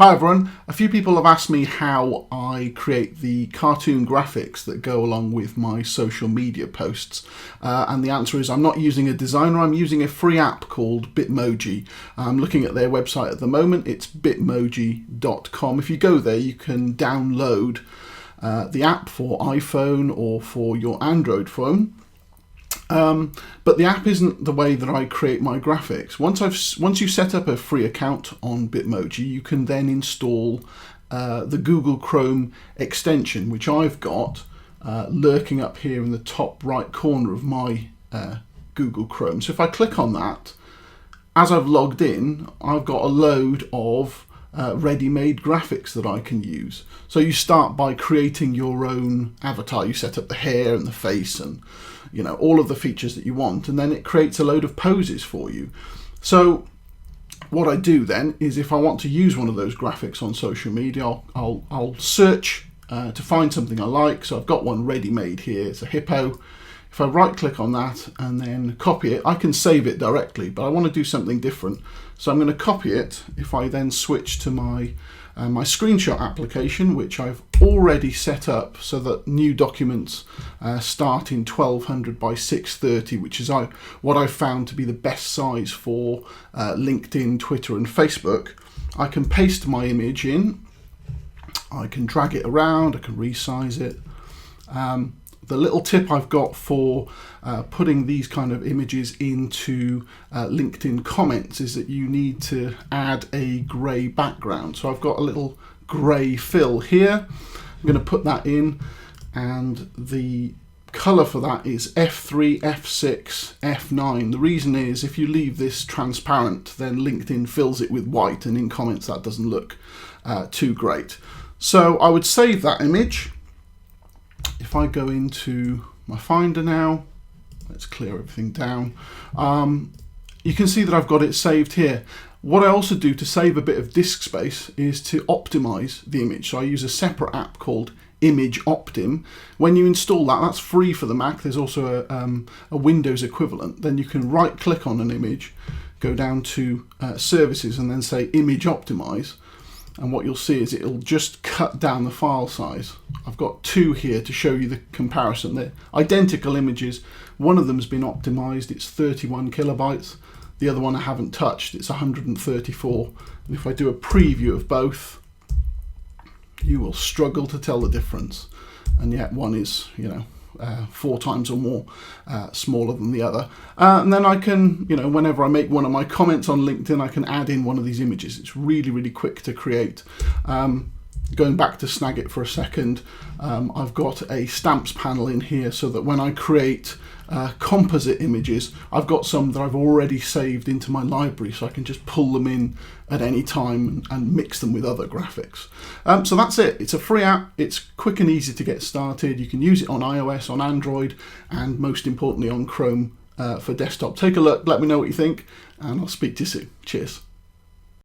Hi everyone, a few people have asked me how I create the cartoon graphics that go along with my social media posts, and the answer is I'm not using a designer, I'm using a free app called Bitmoji. I'm looking at their website at the moment, it's bitmoji.com. If you go there you can download the app for iPhone or for your Android phone. But the app isn't the way that I create my graphics. Once you set up a free account on Bitmoji, you can then install the Google Chrome extension, which I've got lurking up here in the top right corner of my Google Chrome. So if I click on that, as I've logged in, I've got a load of ready-made graphics that I can use. So you start by creating your own avatar. You set up the hair and the face and all of the features that you want, and then it creates a load of poses for you. So what I do then is, if I want to use one of those graphics on social media, I'll search to find something I like. So I've got one ready-made here, it's a hippo. If I right click on that and then copy it, I can save it directly, but I want to do something different. So I'm going to copy it. If I then switch to my screenshot application, which I've already set up so that new documents start in 1200 by 630, which is what I've found to be the best size for LinkedIn, Twitter and Facebook, I can paste my image in, I can drag it around, I can resize it. The little tip I've got for putting these kind of images into LinkedIn comments is that you need to add a grey background. So I've got a little grey fill here. I'm going to put that in, and the colour for that is F3, F6, F9. The reason is, if you leave this transparent, then LinkedIn fills it with white, and in comments that doesn't look too great. So I would save that image. If I go into my Finder now, let's clear everything down, you can see that I've got it saved here. What I also do to save a bit of disk space is to optimize the image. So I use a separate app called Image Optim. When you install that, that's free for the Mac. There's also a Windows equivalent. Then you can right click on an image, go down to Services and then say Image Optimize. And what you'll see is it'll just cut down the file size. I've got two here to show you the comparison. They're identical images. One of them's been optimized, it's 31 kilobytes. The other one I haven't touched, it's 134. And if I do a preview of both, you will struggle to tell the difference. And yet one is, 4 times or more smaller than the other. And then I can, whenever I make one of my comments on LinkedIn, I can add in one of these images. It's really, really quick to create. Going back to Snagit for a second, I've got a stamps panel in here so that when I create composite images, I've got some that I've already saved into my library, so I can just pull them in at any time and mix them with other graphics. So that's it. It's a free app. It's quick and easy to get started. You can use it on iOS, on Android, and most importantly on Chrome for desktop. Take a look, let me know what you think, and I'll speak to you soon. Cheers.